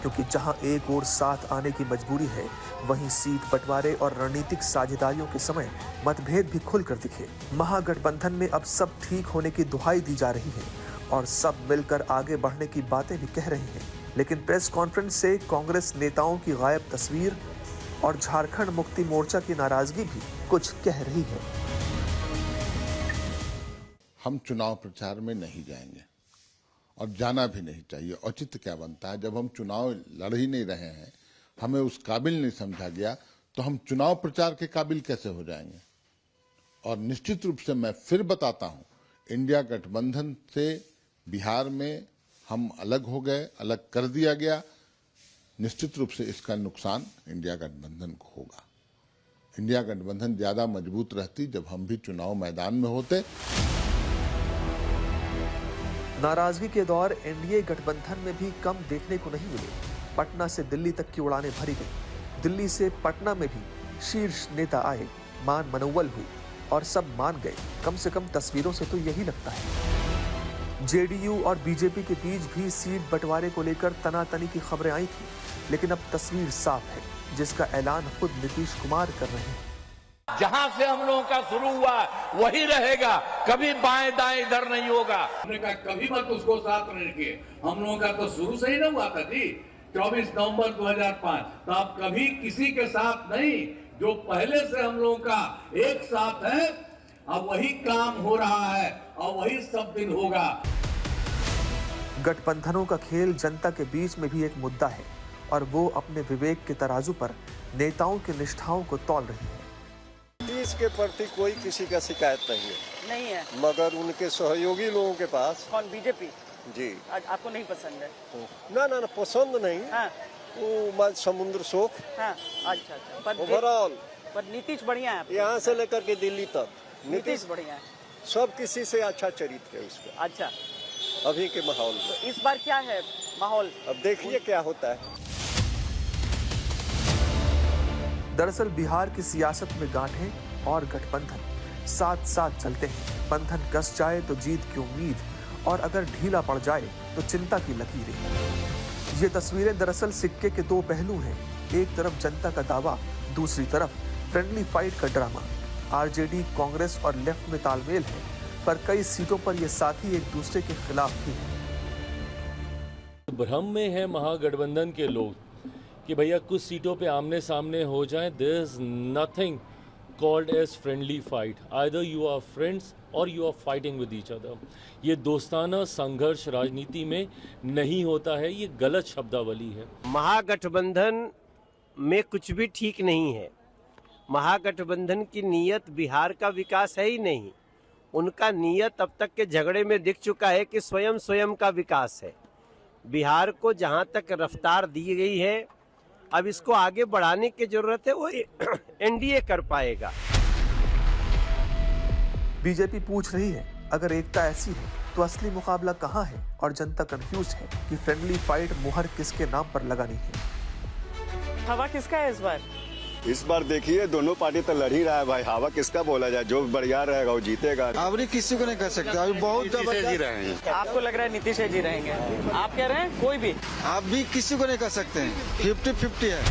क्योंकि जहां एक ओर साथ आने की मजबूरी है, वहीं सीट बंटवारे और रणनीतिक साझेदारियों के समय मतभेद भी खुलकर दिखे। महागठबंधन में अब सब ठीक होने की दुहाई दी जा रही है और सब मिलकर आगे बढ़ने की बातें भी कह रहे हैं। लेकिन प्रेस कॉन्फ्रेंस से कांग्रेस नेताओं की गायब तस्वीर और झारखंड मुक्ति मोर्चा की नाराजगी भी कुछ कह रही है। हम चुनाव प्रचार में नहीं जाएंगे और जाना भी नहीं चाहिए। औचित्य क्या बनता है, जब हम चुनाव लड़ ही नहीं रहे हैं, हमें उस काबिल नहीं समझा गया, तो हम चुनाव प्रचार के काबिल कैसे हो जाएंगे। और निश्चित रूप से मैं फिर बताता हूं, इंडिया गठबंधन से बिहार में हम अलग हो गए, अलग कर दिया गया। निश्चित रूप से इसका नुकसान इंडिया गठबंधन को होगा। इंडिया गठबंधन ज्यादा मजबूत रहती जब हम भी चुनाव मैदान में होते। नाराजगी के दौर एनडीए गठबंधन में भी कम देखने को नहीं मिले। पटना से दिल्ली तक की उड़ानें भरी गई। दिल्ली से पटना में भी शीर्ष नेता आए, मान मनोवल हुई और सब मान गए। कम से कम तस्वीरों से तो यही लगता है। जेडीयू और बीजेपी के बीच भी सीट बंटवारे को लेकर तनातनी की खबरें आई थी, लेकिन अब तस्वीर साफ है, जिसका ऐलान खुद नीतीश कुमार कर रहे हैं। जहां से हम लोगों का शुरू हुआ वही रहेगा, कभी बाएं दाएं इधर नहीं होगा। हमने कहा कभी मत उसको साथ रखिए। हम लोगों का तो शुरू से ही ना हुआ था जी, 24 नवंबर 2005। तो आप कभी किसी के साथ नहीं, जो पहले से हम लोगों का एक साथ है, अब वही काम हो रहा है और वही सब दिन होगा। गठबंधनों का खेल जनता के बीच में भी एक मुद्दा है और वो अपने विवेक के तराजू पर नेताओं की निष्ठाओं को तौल रही है। नीतीश के प्रति कोई किसी का शिकायत नहीं है, मगर उनके सहयोगी लोगों के पास। कौन? बीजेपी जी। आपको नहीं पसंद है? ना पसंद नहीं। हाँ। वो समुद्र शोक। हाँ। अच्छा। ओवरऑल पर नीतीश बढ़िया है। यहाँ से लेकर के दिल्ली तक नीतीश बढ़िया है। सब किसी से अच्छा चरित्र है उसका। अच्छा। अभी के माहौल में तो इस बार क्या है माहौल? अब देखिए क्या होता है। दरअसल बिहार की सियासत में गांठें और गठबंधन साथ साथ चलते हैं। बंधन कस जाए तो जीत की उम्मीद, और अगर ढीला पड़ जाए तो चिंता की लकीरें। ये तस्वीरें दरअसल सिक्के के दो पहलू हैं। एक तरफ जनता का दावा, दूसरी तरफ फ्रेंडली फाइट का ड्रामा। आरजेडी, कांग्रेस और लेफ्ट में तालमेल है, पर कई सीटों पर ये साथी एक दूसरे के खिलाफ भी हैं। भ्रम में है महागठबंधन के लोग कि भैया कुछ सीटों पे आमने सामने हो जाएं। There is nothing called as friendly fight. Either you are friends और you are fighting with each other. ये दोस्ताना संघर्ष राजनीति में नहीं होता है, ये गलत शब्दावली है। महागठबंधन में कुछ भी ठीक नहीं है। महागठबंधन की नीयत बिहार का विकास है ही नहीं। उनका नीयत अब तक के झगड़े में दिख चुका है कि स्वयं का विकास है। बिहार को जहां तक रफ्तार दी गई है, अब इसको आगे बढ़ाने की जरूरत है, वो एनडीए कर पाएगा। बीजेपी पूछ रही है, अगर एकता ऐसी है तो असली मुकाबला कहां है? और जनता कंफ्यूज है कि फ्रेंडली फाइट मुहर किसके नाम पर लगानी है। हवा किसका है इस बार? इस बार देखिए दोनों पार्टी तो लड़ ही रहा है भाई, हवा किसका बोला जाए, जो बढ़िया रहेगा वो जीतेगा। अभी किसी को नहीं कर सकते, अभी बहुत जी रहे हैं। आपको लग रहा है नीतीश जी रहेंगे, आप कह रहे हैं कोई भी? आप भी किसी को नहीं कर सकते हैं, 50-50 है।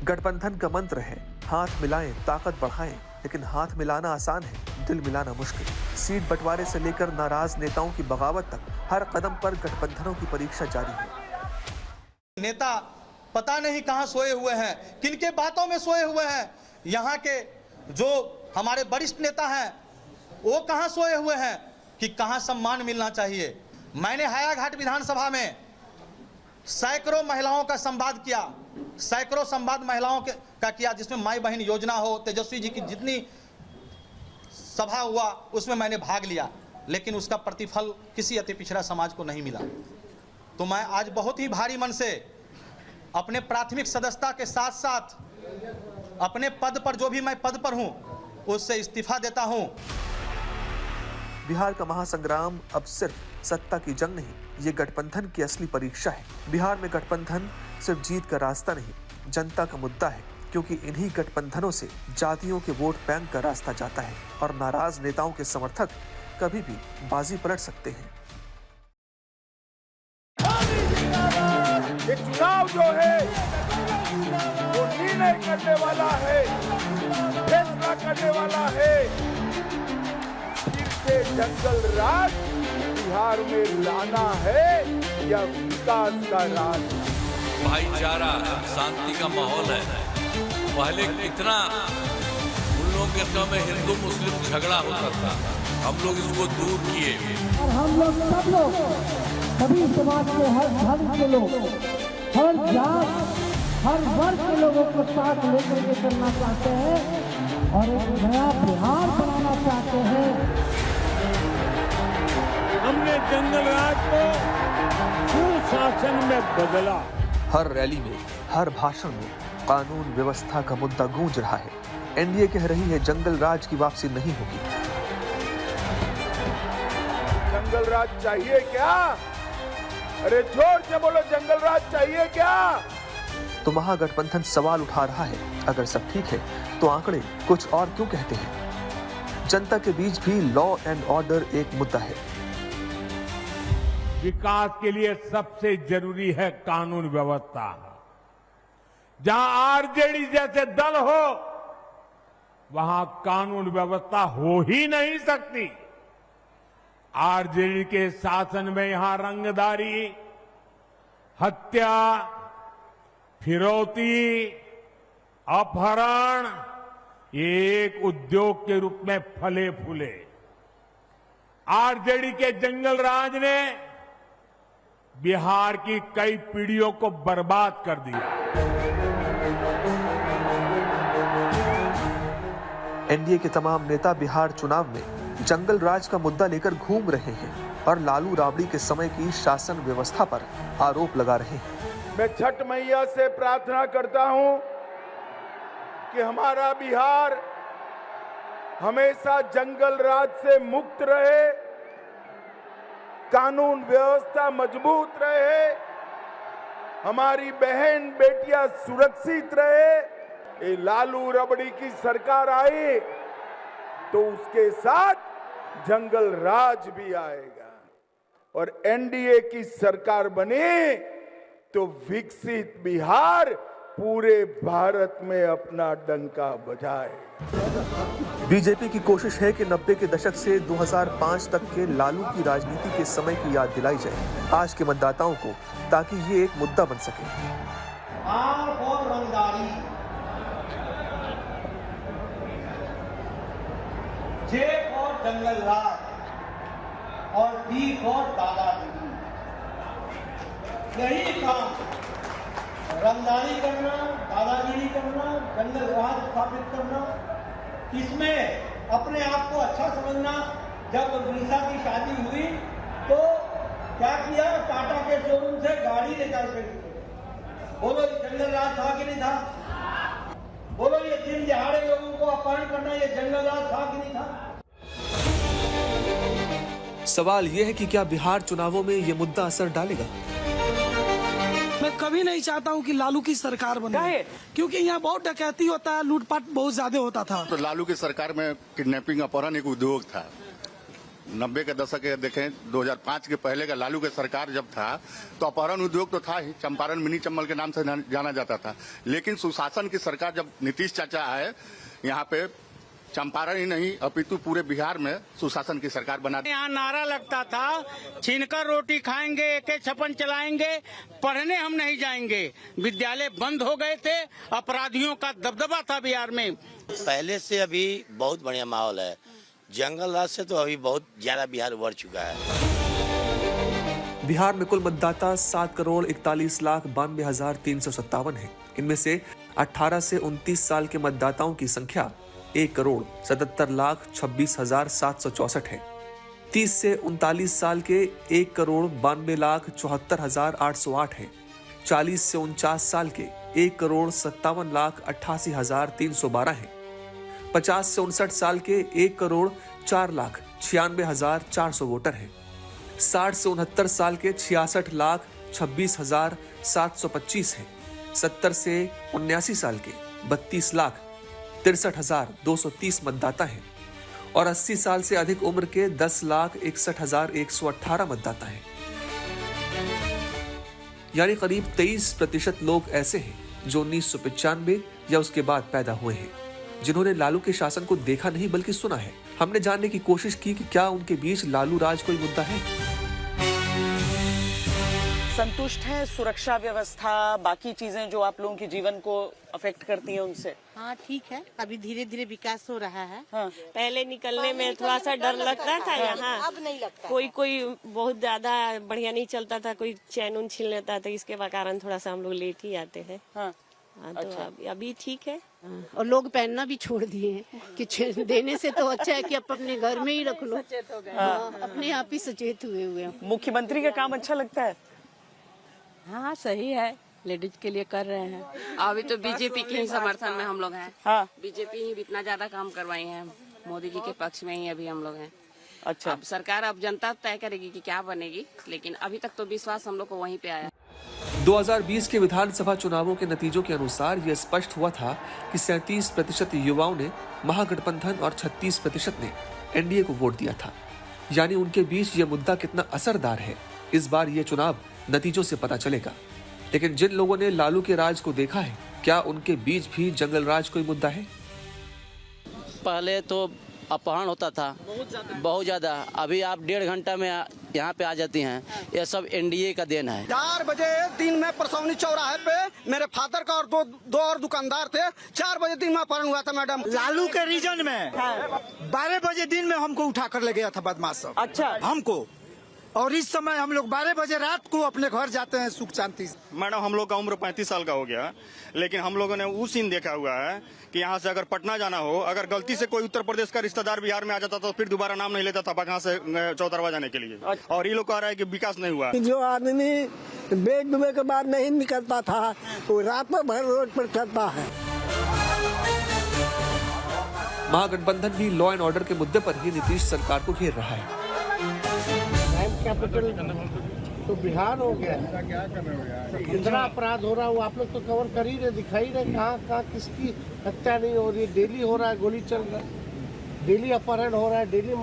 गठबंधन का मंत्र है हाथ मिलाएं ताकत बढ़ाएं, लेकिन हाथ मिलाना आसान है, दिल मिलाना मुश्किल। सीट बंटवारे से लेकर नाराज नेताओं की बगावत तक हर कदम पर गठबंधनों की परीक्षा जारी है। नेता पता नहीं कहां सोए हुए हैं, किनके बातों में सोए हुए हैं। यहाँ के जो हमारे वरिष्ठ नेता हैं वो कहां सोए हुए हैं कि कहां सम्मान मिलना चाहिए। मैंने हायाघाट विधानसभा में सैकड़ों महिलाओं का संवाद किया, सैकड़ों संवाद महिलाओं का किया, जिसमें माई बहन योजना हो, तेजस्वी जी की जितनी सभा हुआ उसमें मैंने भाग लिया, लेकिन उसका प्रतिफल किसी अति पिछड़ा समाज को नहीं मिला। तो मैं आज बहुत ही भारी मन से अपने प्राथमिक सदस्यता के साथ साथ अपने पद पर, जो भी मैं पद पर हूं, उससे इस्तीफा देता हूं। बिहार का महासंग्राम अब सिर्फ सत्ता की जंग नहीं, ये गठबंधन की असली परीक्षा है। बिहार में गठबंधन सिर्फ जीत का रास्ता नहीं, जनता का मुद्दा है, क्योंकि इन्हीं गठबंधनों से जातियों के वोट बैंक का रास्ता जाता है और नाराज नेताओं के समर्थक कभी भी बाजी पलट सकते हैं। ये चुनाव जो है वो निर्णय करने वाला है, फैसला करने वाला है, फिर से जंगल राज बिहार में लाना है या विकास का राज। भाईचारा शांति का माहौल है। पहले कितना उन लोगों के समय हिंदू मुस्लिम झगड़ा होता था, हम लोग इसको दूर किए। और हम लोग सब लोग सभी समाज के हर धर्म के लोग, हर जात, हर वर्ग के लोगों को साथ लेकर के चलना चाहते हैं और एक नया बिहार बनाना चाहते हैं। हमने जंगल राज को सुशासन में बदला। हर रैली में, हर भाषण में कानून व्यवस्था का मुद्दा गूंज रहा है। एनडीए कह रही है जंगल राज की वापसी नहीं होगी। जंगल राज चाहिए क्या? अरे जोर से बोलो, जंगल राज चाहिए क्या? तो महागठबंधन सवाल उठा रहा है, अगर सब ठीक है तो आंकड़े कुछ और क्यों कहते हैं? जनता के बीच भी लॉ एंड ऑर्डर एक मुद्दा है। विकास के लिए सबसे जरूरी है कानून व्यवस्था। जहां आरजेडी जैसे दल हो वहां कानून व्यवस्था हो ही नहीं सकती। आरजेडी के शासन में यहां रंगदारी, हत्या, फिरौती, अपहरण ये एक उद्योग के रूप में फले फूले। आरजेडी के जंगल राज ने बिहार की कई पीढ़ियों को बर्बाद कर दिया। एनडीए के तमाम नेता बिहार चुनाव में जंगल राज का मुद्दा लेकर घूम रहे हैं और लालू राबड़ी के समय की शासन व्यवस्था पर आरोप लगा रहे हैं। मैं छठ मैया से प्रार्थना करता हूं कि हमारा बिहार हमेशा जंगल राज से मुक्त रहे, कानून व्यवस्था मजबूत रहे, हमारी बहन बेटियां सुरक्षित रहे। ये लालू राबड़ी की सरकार आई तो उसके साथ जंगल राज भी आएगा और एनडीए की सरकार बने तो विकसित बिहार पूरे भारत में अपना डंका बजाएगा। बीजेपी की कोशिश है कि 90 के दशक से 2005 तक के लालू की राजनीति के समय की याद दिलाई जाए आज के मतदाताओं को, ताकि ये एक मुद्दा बन सके। आर और रंगदारी, जे और जंगल राज और डी और दादागिरी, यही काम रंगदारी करना, दादागिरी करना, जंगल राज स्थापित करना, इसमें अपने आप को अच्छा समझना। जब निशा की शादी हुई तो क्या किया, टाटा के शोरूम से गाड़ी निकाल कर बोलो ये जंगल राज था कि नहीं था? बोलो ये दिन दिहाड़े लोगों को अपहरण करना ये जंगल राज था कि नहीं था? सवाल यह है कि क्या बिहार चुनावों में ये मुद्दा असर डालेगा? मैं कभी नहीं चाहता हूँ कि लालू की सरकार बने, क्योंकि यहाँ बहुत डकैती होता है, लूटपाट बहुत ज्यादा होता था। तो लालू की सरकार में किडनैपिंग अपहरण एक उद्योग था। 90 के दशक के देखें, 2005 के पहले का लालू की सरकार जब था तो अपहरण उद्योग तो था ही, चंपारण मिनी चंबल के नाम से जाना जाता था। लेकिन सुशासन की सरकार जब नीतीश चाचा आए, यहाँ पे चंपारण ही नहीं अपितु पूरे बिहार में सुशासन की सरकार बना। यहाँ नारा लगता था, छीनकर रोटी खाएंगे, AK-56 चलाएंगे, पढ़ने हम नहीं जाएंगे। विद्यालय बंद हो गए थे, अपराधियों का दबदबा था बिहार में। पहले से अभी बहुत बढ़िया माहौल है। जंगल राज से तो अभी बहुत ज्यादा बिहार बढ़ चुका है। बिहार में कुल मतदाता 7,41,92,357 है। इनमें से 18 से 29 साल के मतदाताओं की संख्या 1,77,26,764 है। 30 से 39 साल के 1,92,74,808 है। 40 से 49 साल के 1,57,88,312 है। 50 से 59 साल के 1,04,96,400 वोटर हैं। 60 से 69 साल के 66,26,725 हैं। 70 से 79 साल के 32,63,230 मतदाता हैं और 80 साल से अधिक उम्र के 10,61,118 मतदाता हैं। यानी करीब 23% लोग ऐसे हैं जो 1995 या उसके बाद पैदा हुए हैं, जिन्होंने लालू के शासन को देखा नहीं बल्कि सुना है। हमने जानने की कोशिश की कि क्या उनके बीच लालू राज कोई मुद्दा है। संतुष्ट है सुरक्षा व्यवस्था, बाकी चीजें जो आप लोगों के जीवन को अफेक्ट करती हैं उनसे? हाँ ठीक है, अभी धीरे धीरे विकास हो रहा है। हाँ। पहले निकलने में थोड़ा सा डर लगता था, यहाँ अब नहीं लगता। कोई बहुत ज्यादा बढ़िया नहीं चलता था, कोई चैन उन छीन लेता था, इसके कारण थोड़ा सा हम लोग लेट ही आते हैं। हाँ। तो अच्छा। अभी ठीक है। और लोग पहनना भी छोड़ दिए हैं कि देने से तो अच्छा है कि आप अपने घर में ही रख लो। अपने आप ही सचेत हुए। मुख्यमंत्री का काम अच्छा लगता है? हाँ सही है, लेडीज के लिए कर रहे हैं। अभी तो बीजेपी के ही समर्थन में हम लोग हैं। हाँ। बीजेपी ही इतना ज्यादा काम करवाई है, मोदी जी के पक्ष में ही अभी हम लोग हैं। अच्छा। अब सरकार, अब जनता तय करेगी कि क्या बनेगी, लेकिन अभी तक तो विश्वास हम लोग को वहीं पे आया। 2020 के विधानसभा चुनावों के नतीजों के अनुसार यह स्पष्ट हुआ था कि 37% युवाओं ने महागठबंधन और 36% ने एनडीए को वोट दिया था। यानी उनके बीच यह मुद्दा कितना असरदार है, इस बार यह चुनाव नतीजों से पता चलेगा। लेकिन जिन लोगों ने लालू के राज को देखा है, क्या उनके बीच भी जंगल राज कोई मुद्दा है? पहले तो अपहरण होता था बहुत ज्यादा, अभी आप 1.5 घंटा में यहाँ पे आ जाती हैं। ये सब एनडीए का देन है। 4 बजे दिन में परसौनी चौराहे पे मेरे फादर का और दो और दुकानदार थे। 4 बजे दिन में अपहरण हुआ था मैडम। लालू के रीजन में 12 बजे दिन में हमको उठा कर ले गया था बदमाश सब। अच्छा। हमको, और इस समय हम लोग 12 बजे रात को अपने घर जाते हैं सुख शांति से। मैडम हम लोग का उम्र 35 साल का हो गया, लेकिन हम लोगों ने वो सीन देखा हुआ है कि यहाँ से अगर पटना जाना हो, अगर गलती से कोई उत्तर प्रदेश का रिश्तेदार बिहार में आ जाता तो फिर दोबारा नाम नहीं लेता था यहाँ से चौतरवा जाने के लिए। और ये लोग कह रहा है कि विकास नहीं हुआ। जो आदमी बेड डूबे के बाद नहीं निकलता था, वो रात भर रोड पर चलता है। महागठबंधन भी लॉ एंड ऑर्डर के मुद्दे पर ही नीतीश सरकार को घेर रहा है। कैपिटल तो बिहार हो गया। कितना अपराध हो रहा है वो आप लोग तो कवर कर ही रहे, दिखाई रहे। कहाँ किसकी हत्या नहीं हो रही है, डेली हो रहा है, गोली चल रहा है, डेली अपहरण हो रहा है, डेली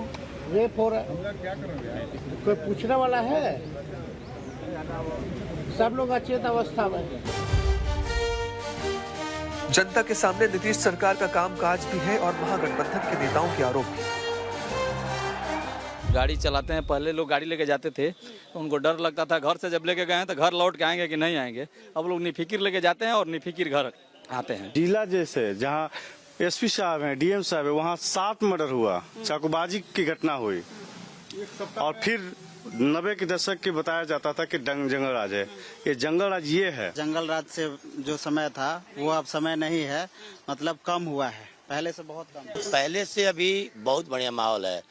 रेप हो रहा है। कोई पूछने वाला है? सब लोग अचेत अवस्था में। जनता के सामने नीतीश सरकार का कामकाज भी है और महागठबंधन के नेताओं के आरोप भी। गाड़ी चलाते हैं, पहले लोग गाड़ी लेके जाते थे तो उनको डर लगता था, घर से जब लेके गए हैं तो घर लौट के आएंगे कि नहीं आएंगे। अब लोग निफिकिर लेके जाते हैं और निफिकिर घर आते हैं। जिला जैसे जहाँ एसपी साहब हैं, डीएम साहब है, वहाँ 7 मर्डर हुआ, चाकूबाजी की घटना हुई। और फिर 90 के दशक के बताया जाता था कि जंगल राज है। ये जंगल राज ये है। जंगल राज से जो समय था वो अब समय नहीं है, मतलब कम हुआ है, पहले से बहुत कम। पहले से अभी बहुत बढ़िया माहौल है।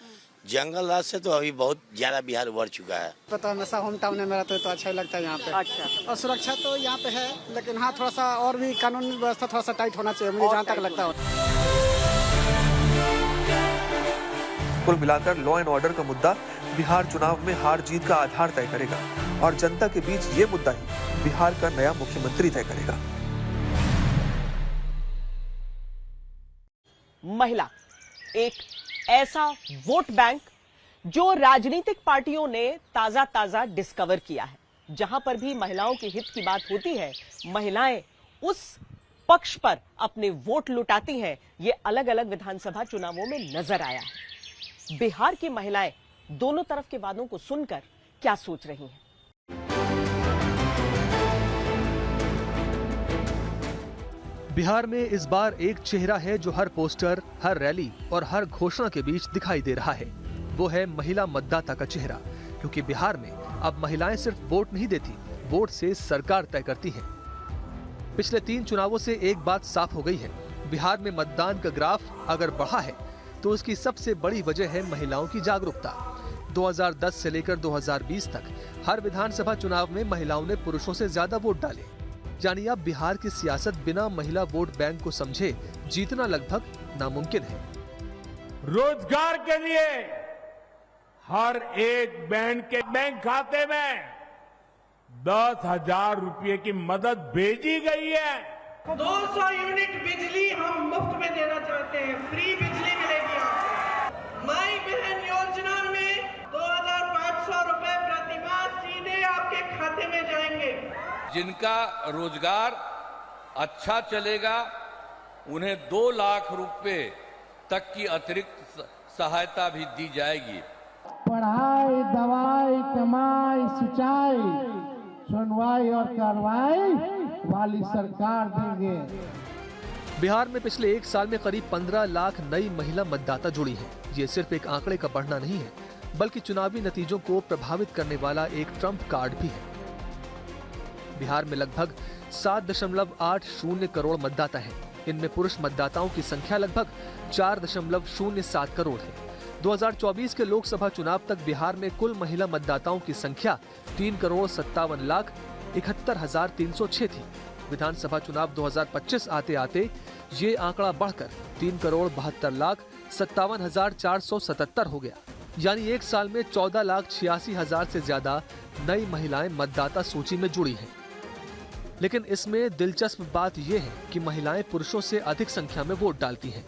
जंगल राज से तो अभी बहुत ज्यादा बिहार बढ़ चुका है। पता हमेशा होम टाउन में रहते तो अच्छा ही लगता है यहाँ पे। अच्छा। और सुरक्षा तो यहाँ पे है, लेकिन हाँ थोड़ा सा और भी कानून व्यवस्था थोड़ा सा टाइट होना चाहिए, मुझे जहाँ तक लगता है। कुल मिलाकर लॉ एंड ऑर्डर का मुद्दा बिहार चुनाव में हार जीत का आधार तय करेगा और जनता के बीच ये मुद्दा ही बिहार का नया मुख्यमंत्री तय करेगा। महिला एक ऐसा वोट बैंक जो राजनीतिक पार्टियों ने ताजा डिस्कवर किया है। जहां पर भी महिलाओं के हित की बात होती है, महिलाएं उस पक्ष पर अपने वोट लुटाती हैं। ये अलग अलग विधानसभा चुनावों में नजर आया है। बिहार की महिलाएं दोनों तरफ के वादों को सुनकर क्या सोच रही हैं? बिहार में इस बार एक चेहरा है जो हर पोस्टर, हर रैली और हर घोषणा के बीच दिखाई दे रहा है। वो है महिला मतदाता का चेहरा, क्योंकि बिहार में अब महिलाएं सिर्फ वोट नहीं देती, वोट से सरकार तय करती हैं। पिछले 3 चुनावों से एक बात साफ हो गई है, बिहार में मतदान का ग्राफ अगर बढ़ा है तो उसकी सबसे बड़ी वजह है महिलाओं की जागरूकता। 2010 से लेकर 2020 तक हर विधानसभा चुनाव में महिलाओं ने पुरुषों से ज्यादा वोट डाले। यानी अब बिहार की सियासत बिना महिला वोट बैंक को समझे जीतना लगभग नामुमकिन है। रोजगार के लिए हर एक बहन के बैंक खाते में 10,000 रुपये की मदद भेजी गई है। 200 यूनिट बिजली हम मुफ्त में देना चाहते हैं, फ्री बिजली मिलेगी आपको। माई बहन योजना में 2,500 रुपए प्रति माह सीधे आपके खाते में जाएंगे। जिनका रोजगार अच्छा चलेगा उन्हें 2 लाख रुपए तक की अतिरिक्त सहायता भी दी जाएगी। पढ़ाई, दवाई, कमाई, सिंचाई, सुनवाई और कार्रवाई वाली सरकार देंगे। बिहार में पिछले 1 साल में करीब 15 लाख नई महिला मतदाता जुड़ी हैं। ये सिर्फ एक आंकड़े का बढ़ना नहीं है, बल्कि चुनावी नतीजों को प्रभावित करने वाला एक ट्रम्प कार्ड भी है। बिहार में लगभग 7.80 करोड़ मतदाता हैं। इनमें पुरुष मतदाताओं की संख्या लगभग 4.07 करोड़ है। 2024 के लोकसभा चुनाव तक बिहार में कुल महिला मतदाताओं की संख्या 3,57,71,306 थी। विधानसभा चुनाव 2025 आते आते ये आंकड़ा बढ़कर 3,72,57,477 हो गया। यानी 1 साल में 14,86,000 से ज्यादा नई महिलाएं मतदाता सूची में जुड़ी हैं। लेकिन इसमें दिलचस्प बात यह है कि महिलाएं पुरुषों से अधिक संख्या में वोट डालती हैं।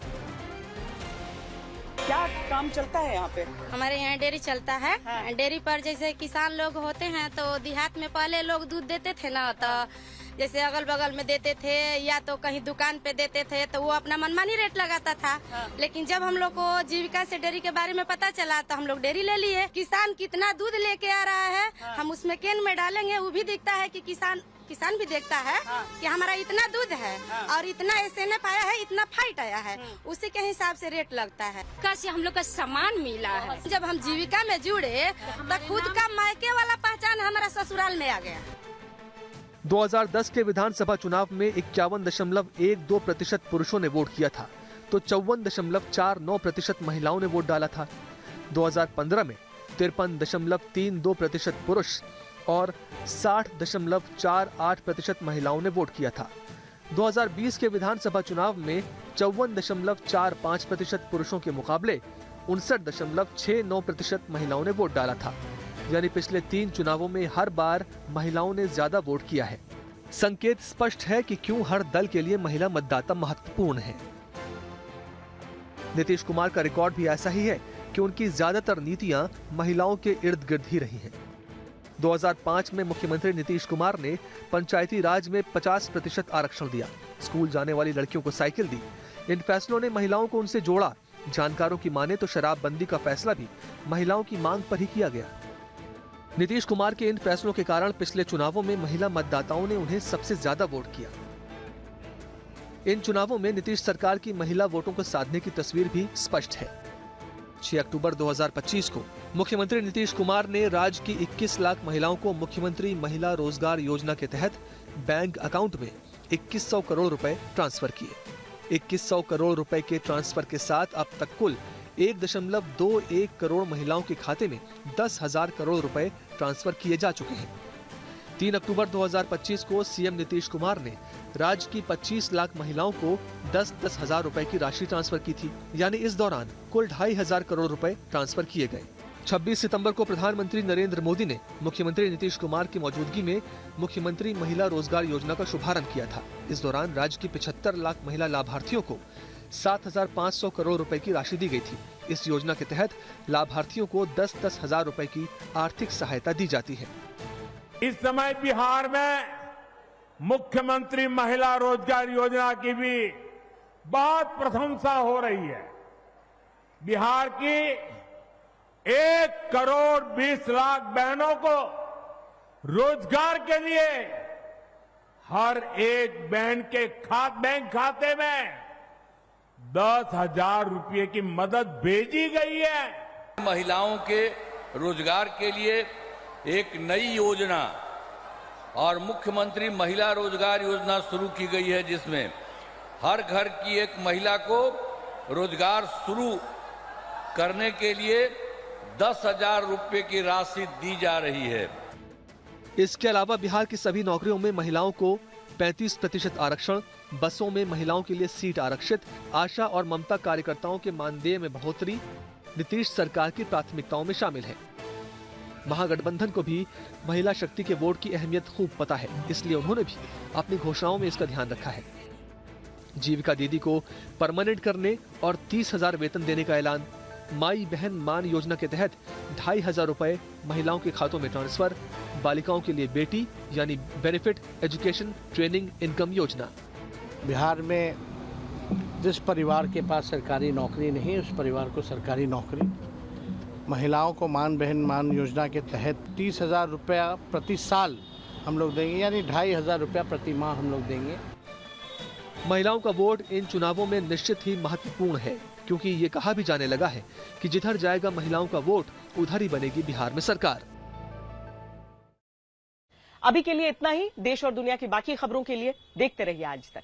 क्या काम चलता है यहाँ पे? हमारे यहाँ डेयरी चलता है। हाँ। डेयरी पर जैसे किसान लोग होते हैं तो देहात में पहले लोग दूध देते थे ना, तो जैसे अगल बगल में देते थे या तो कहीं दुकान पे देते थे तो वो अपना मनमानी रेट लगाता था। हाँ। लेकिन जब हम लोग को जीविका से डेयरी के बारे में पता चला तो हम लोग डेयरी ले लिए। किसान कितना दूध लेके आ रहा है, हाँ। हम उसमें केन में डालेंगे, वो भी दिखता है कि किसान भी देखता है। हाँ। कि हमारा इतना दूध है। हाँ। और इतना SNF आया है, इतना फाइट आया है, उसी के हिसाब से रेट लगता है। कैसे हम लोग का सामान मिला है। जब हम जीविका में जुड़े तो खुद का मायके वाला पहचान हमारा ससुराल में आ गया। 2010 के विधानसभा चुनाव में 51.12% पुरुषों ने वोट किया था, तो 54.49% महिलाओं ने वोट डाला था। 2015 में 53.32% पुरुष और 60.48% महिलाओं ने वोट किया था। 2020 के विधानसभा चुनाव में 54.45% पुरुषों के मुकाबले 59.69% महिलाओं ने वोट डाला था। यानी पिछले 3 चुनावों में हर बार महिलाओं ने ज्यादा वोट किया है। संकेत स्पष्ट है कि क्यों हर दल के लिए महिला मतदाता महत्वपूर्ण है। नीतीश कुमार का रिकॉर्ड भी ऐसा ही है कि उनकी ज्यादातर नीतियां महिलाओं के इर्द गिर्द ही रही हैं। 2005 में मुख्यमंत्री नीतीश कुमार ने पंचायती राज में 50% आरक्षण दिया, स्कूल जाने वाली लड़कियों को साइकिल दी। इन फैसलों ने महिलाओं को उनसे जोड़ा। जानकारों की माने तो शराबबंदी का फैसला भी महिलाओं की मांग पर ही किया गया। नीतीश कुमार के इन फैसलों के कारण पिछले चुनावों में महिला मतदाताओं ने उन्हें सबसे ज्यादा वोट किया। इन चुनावों में नीतीश सरकार की महिला वोटों को साधने की तस्वीर भी स्पष्ट है। 6 अक्टूबर 2025 को मुख्यमंत्री नीतीश कुमार ने राज्य की 21 लाख महिलाओं को मुख्यमंत्री महिला रोजगार योजना के तहत बैंक अकाउंट में 2100 करोड़ रुपए ट्रांसफर किए। 2100 करोड़ रुपए के ट्रांसफर के साथ अब तक कुल 1.21 करोड़ महिलाओं के खाते में 10,000 करोड़ रुपए ट्रांसफर किए जा चुके हैं। 3 अक्टूबर 2025 को सीएम नीतीश कुमार ने राज्य की 25 लाख महिलाओं को 10-10 हजार रुपए की राशि ट्रांसफर की थी। यानी इस दौरान कुल 2,500 करोड़ रुपए ट्रांसफर किए गए। 26 सितंबर को प्रधानमंत्री नरेंद्र मोदी ने मुख्यमंत्री नीतीश कुमार की मौजूदगी में मुख्यमंत्री महिला रोजगार योजना का शुभारंभ किया था। इस दौरान राज्य की 75 लाख महिला लाभार्थियों को 7,500 करोड़ रुपए की राशि दी गई थी। इस योजना के तहत लाभार्थियों को 10-10 हजार रुपए की आर्थिक सहायता दी जाती है। इस समय बिहार में मुख्यमंत्री महिला रोजगार योजना की भी बहुत प्रशंसा हो रही है। बिहार की 1 करोड़ 20 लाख बहनों को रोजगार के लिए हर एक बहन के बैंक खाते में 10,000 रुपये की मदद भेजी गई है। महिलाओं के रोजगार के लिए एक नई योजना और मुख्यमंत्री महिला रोजगार योजना शुरू की गई है, जिसमें हर घर की एक महिला को रोजगार शुरू करने के लिए 10,000 रुपये की राशि दी जा रही है। इसके अलावा बिहार की सभी नौकरियों में महिलाओं को 35% आरक्षण, बसों में महिलाओं के लिए सीट आरक्षित, आशा और ममता कार्यकर्ताओं के मानदेय में बढ़ोतरी नीतीश सरकार की प्राथमिकताओं में शामिल है। महागठबंधन को भी महिला शक्ति के वोट की अहमियत खूब पता है, इसलिए उन्होंने भी अपनी घोषणाओं में इसका ध्यान रखा है। जीविका दीदी को परमानेंट करने और 30,000 वेतन देने का ऐलान, माई बहन मान योजना के तहत 2,500 रुपए महिलाओं के खातों में ट्रांसफर, बालिकाओं के लिए बेटी यानी बेनिफिट एजुकेशन ट्रेनिंग इनकम योजना। बिहार में जिस परिवार के पास सरकारी नौकरी नहीं, उस परिवार को सरकारी नौकरी, महिलाओं को मान बहन मान योजना के तहत 30,000 रुपया प्रति साल हम लोग देंगे, यानी 2,500 रुपया प्रति माह हम लोग देंगे। महिलाओं का वोट इन चुनावों में निश्चित ही महत्वपूर्ण है, क्योंकि ये कहा भी जाने लगा है कि जिधर जाएगा महिलाओं का वोट, उधर ही बनेगी बिहार में सरकार। अभी के लिए इतना ही। देश और दुनिया की बाकी खबरों के लिए देखते रहिए आज तक।